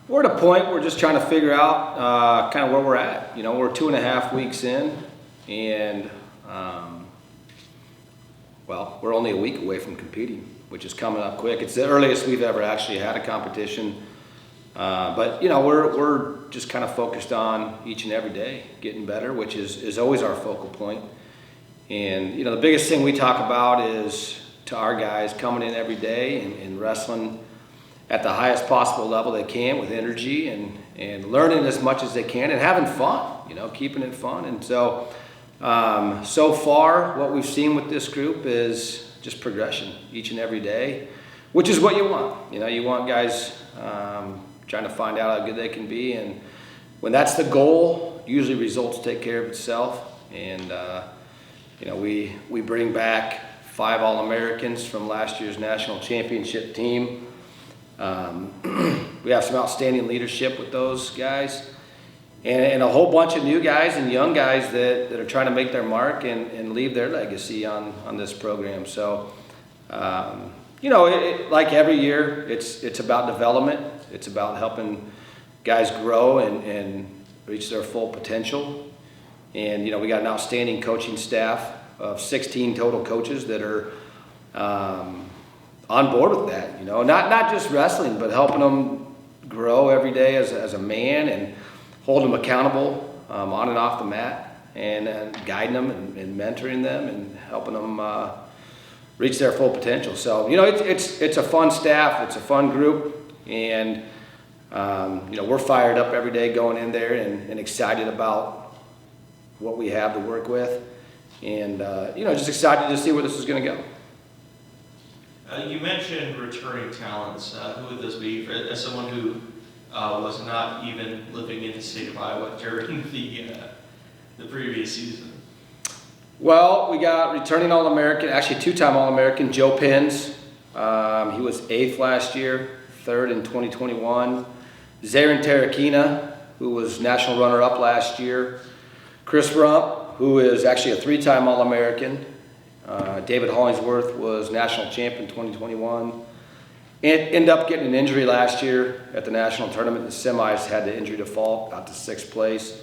We're at a point we're just trying to figure out kind of where we're at. You know, we're 2.5 weeks in, and well, we're only a week away from competing, which is coming up quick. It's the earliest we've ever actually had a competition. But you know, we're just kind of focused on each and every day getting better, which is always our focal point. And you know, the biggest thing we talk about is to our guys coming in every day and wrestling at the highest possible level they can with energy and learning as much as they can and having fun, you know, keeping it fun. And so, so far what we've seen with this group is just progression each and every day, which is what you want. You know, you want guys trying to find out how good they can be. And when that's the goal, usually results take care of itself. And, you know, we bring back 5 All-Americans from last year's national championship team. We have some outstanding leadership with those guys and a whole bunch of new guys and young guys that are trying to make their mark and leave their legacy on this program. So, you know, like every year, it's about development. It's about helping guys grow and reach their full potential. And, you know, we got an outstanding coaching staff of 16 total coaches that are on board with that, you know, not just wrestling, but helping them grow every day as a man and hold them accountable on and off the mat and guiding them and mentoring them and helping them reach their full potential. So, you know, it's a fun staff, it's a fun group, and you know, we're fired up every day going in there and excited about what we have to work with, and you know, just excited to see where this is going to go. You mentioned returning talents. Who would those be? As someone who was not even living in the state of Iowa during the previous season. Well, we got returning All-American, actually 2-time All-American, Joe Pins. He was 8th last year, 3rd in 2021. Zarin Tarakina, who was national runner-up last year. Chris Rump, who is actually a 3-time All-American. David Hollingsworth was national champion 2021. And ended up getting an injury last year at the national tournament. The semis had the injury default, got to 6th place.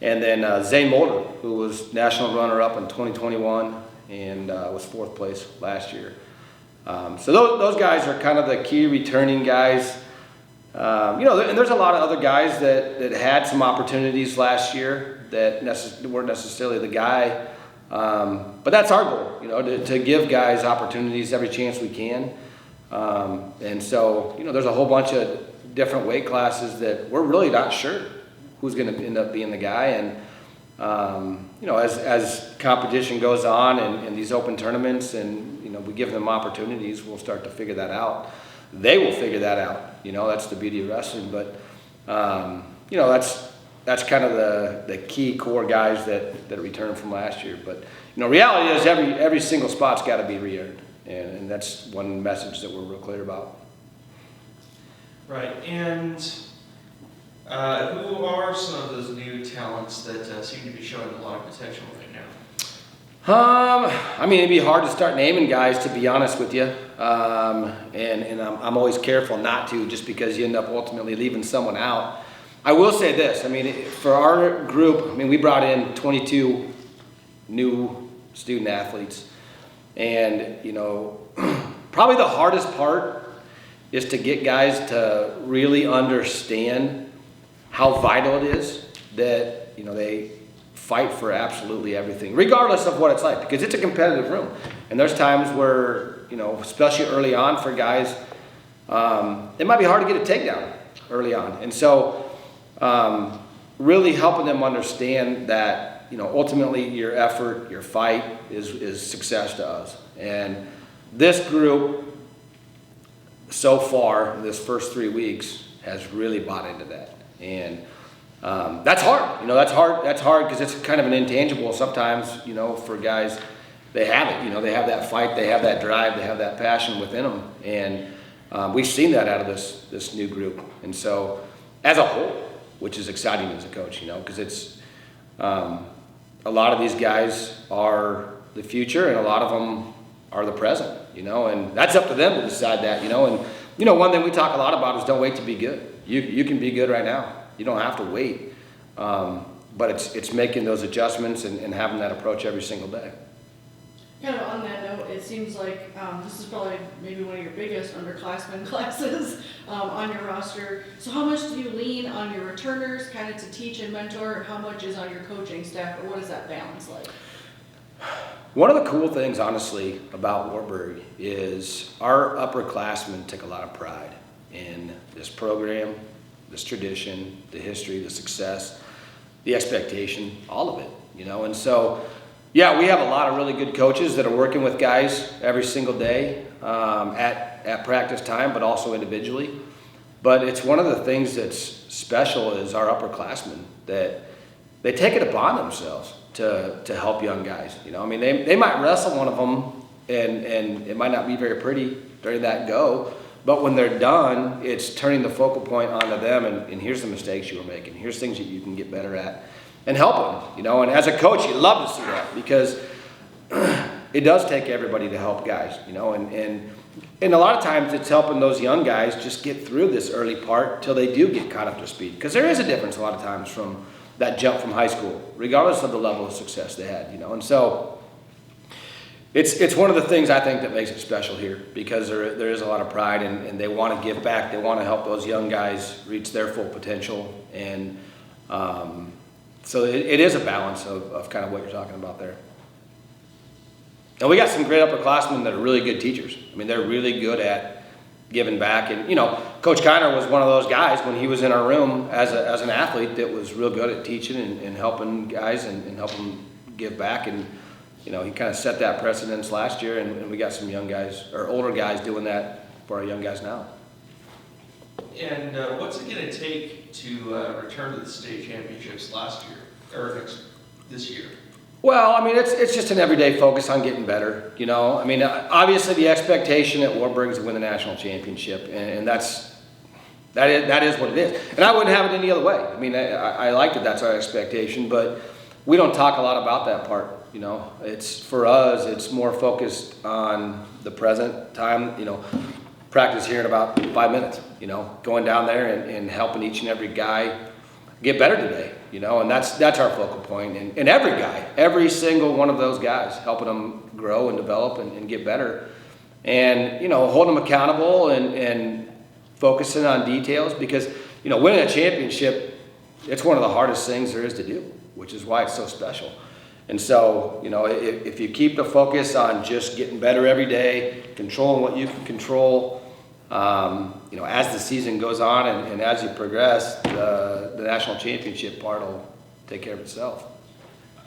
And then Zane Mulder, who was national runner-up in 2021 and was 4th place last year. So those guys are kind of the key returning guys. You know, and there's a lot of other guys that had some opportunities last year that weren't necessarily the guy. But that's our goal, you know, to give guys opportunities every chance we can. And so, you know, there's a whole bunch of different weight classes that we're really not sure who's going to end up being the guy. And, you know, as competition goes on and these open tournaments and, you know, we give them opportunities, we'll start to figure that out. They will figure that out. You know, that's the beauty of wrestling. But, you know, that's kind of the key core guys that returned from last year. But, you know, reality is every single spot's got to be re-earned. And that's one message that we're real clear about. Right. And who are some of those new talents that seem to be showing a lot of potential right now? I mean, it'd be hard to start naming guys, to be honest with you. And I'm always careful not to, just because you end up ultimately leaving someone out. I will say this, I mean, for our group, I mean, we brought in 22 new student athletes. And, you know, probably the hardest part is to get guys to really understand how vital it is that, you know, they fight for absolutely everything, regardless of what it's like, because it's a competitive room. And there's times where, you know, especially early on for guys, it might be hard to get a takedown early on. And so really helping them understand that, you know, ultimately your effort, your fight is success to us. And this group, so far, this first 3 weeks, has really bought into that. And that's hard. You know, that's hard because it's kind of an intangible sometimes, you know, for guys. They have it, you know, they have that fight, they have that drive, they have that passion within them. And we've seen that out of this new group. And so, as a whole, which is exciting as a coach, you know, because it's a lot of these guys are the future and a lot of them are the present, you know, and that's up to them to decide that, you know. And one thing we talk a lot about is don't wait to be good. You can be good right now. You don't have to wait. But it's making those adjustments and having that approach every single day. Kind of on that note, it seems like this is probably maybe one of your biggest underclassmen classes on your roster. So how much do you lean on your returners kind of to teach and mentor, and how much is on your coaching staff, or what is that balance like? One of the cool things, honestly, about Wartburg is our upperclassmen take a lot of pride in this program, this tradition, the history, the success, the expectation, all of it, And so, yeah, we have a lot of really good coaches that are working with guys every single day at practice time, but also individually. But it's one of the things that's special is our upperclassmen, that they take it upon themselves to help young guys. They might wrestle one of them, and it might not be very pretty during that go, but when they're done, it's turning the focal point onto them, and here's the mistakes you were making. Here's things that you can get better at. And help them, And as a coach, you love to see that because it does take everybody to help guys, And a lot of times it's helping those young guys just get through this early part till they do get caught up to speed. Because there is a difference a lot of times from that jump from high school, regardless of the level of success they had, And so it's one of the things I think that makes it special here because there is a lot of pride and they want to give back. They want to help those young guys reach their full potential. And so it is a balance of kind of what you're talking about there. And we got some great upperclassmen that are really good teachers. They're really good at giving back. And, Coach Kiner was one of those guys when he was in our room as an athlete that was real good at teaching and helping guys and helping give back. And, he kind of set that precedence last year. And we got some young guys or older guys doing that for our young guys now. And what's it going to take to return to the state championships this year? Well, it's just an everyday focus on getting better, Obviously the expectation at Wartburg is to win the national championship, and that is what it is. And I wouldn't have it any other way. I like that that's our expectation, but we don't talk a lot about that part, It's for us, it's more focused on the present time, practice here in about 5 minutes, going down there and helping each and every guy get better today, and that's our focal point. And every guy, every single one of those guys, helping them grow and develop and get better. And, holding them accountable and focusing on details because, winning a championship, it's one of the hardest things there is to do, which is why it's so special. And so, if you keep the focus on just getting better every day, controlling what you can control, as the season goes on and as you progress, the national championship part will take care of itself.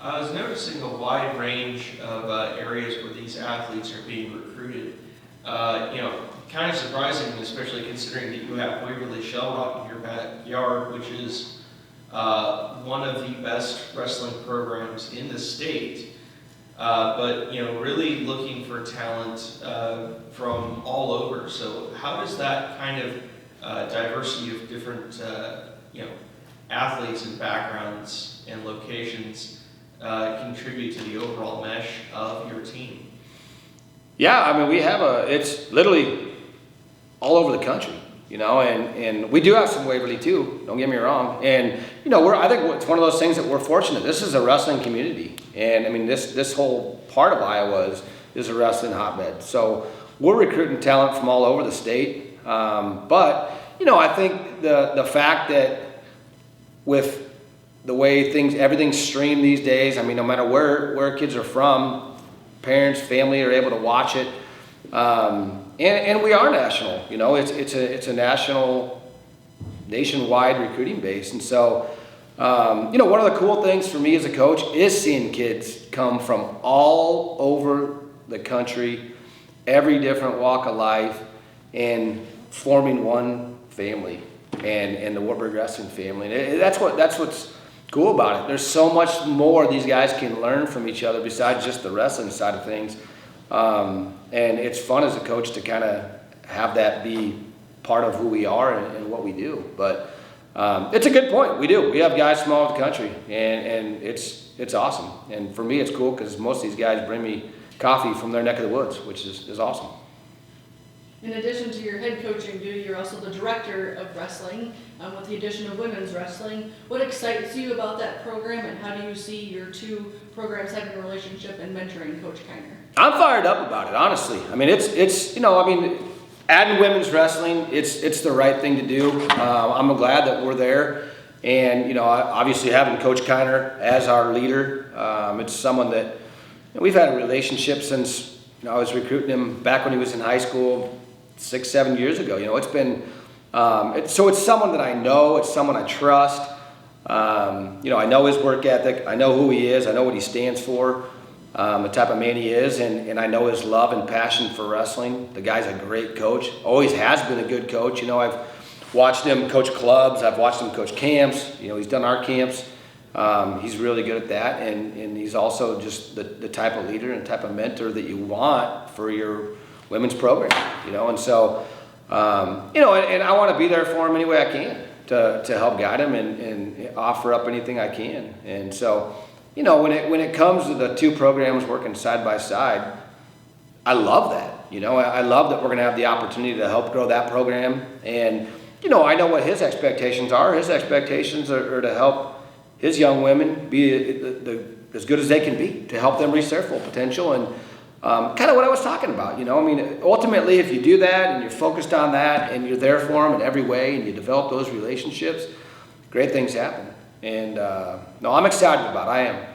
I was noticing a wide range of areas where these athletes are being recruited. Kind of surprising, especially considering that you have Waverly Shell Rock in your backyard, which is one of the best wrestling programs in the state. But really looking for talent from all over. So how does that kind of diversity of different athletes and backgrounds and locations contribute to the overall mesh of your team? Yeah, we have it's literally all over the country, and we do have some Waverly too, don't get me wrong. And, I think it's one of those things that we're fortunate. This is a wrestling community. And this whole part of Iowa is a wrestling hotbed. So we're recruiting talent from all over the state. But, I think the fact that with the way everything's streamed these days, no matter where kids are from, parents, family are able to watch it. And we are national, it's a nationwide recruiting base. And so, one of the cool things for me as a coach is seeing kids come from all over the country, every different walk of life, and forming one family and the Wartburg Wrestling family. And that's what's cool about it. There's so much more these guys can learn from each other besides just the wrestling side of things. And it's fun as a coach to kind of have that be part of who we are and what we do. But it's a good point. We do. We have guys from all over the country, and it's awesome. And for me, it's cool because most of these guys bring me coffee from their neck of the woods, which is awesome. In addition to your head coaching duty, you're also the director of wrestling, with the addition of women's wrestling. What excites you about that program, and how do you see your two programs having a relationship and mentoring Coach Kiner? I'm fired up about it, honestly. I mean, it's adding women's wrestling, it's the right thing to do. I'm glad that we're there. And, obviously having Coach Kiner as our leader, it's someone that we've had a relationship since I was recruiting him back when he was in high school 6-7 years ago. It's been, so it's someone that I know, it's someone I trust. I know his work ethic, I know who he is, I know what he stands for, the type of man he is, and I know his love and passion for wrestling. The guy's a great coach, always has been a good coach. I've watched him coach clubs, I've watched him coach camps, he's done our camps. He's really good at that, and he's also just the type of leader and type of mentor that you want for your women's program, and so, and I want to be there for him any way I can to help guide him and offer up anything I can. And so, when it comes to the two programs working side by side, I love that. I love that we're going to have the opportunity to help grow that program. And, I know what his expectations are. His expectations are to help his young women be as good as they can be, to help them reach their full potential. And kind of what I was talking about, ultimately, if you do that and you're focused on that and you're there for them in every way and you develop those relationships, great things happen. And no, I'm excited about it. I am.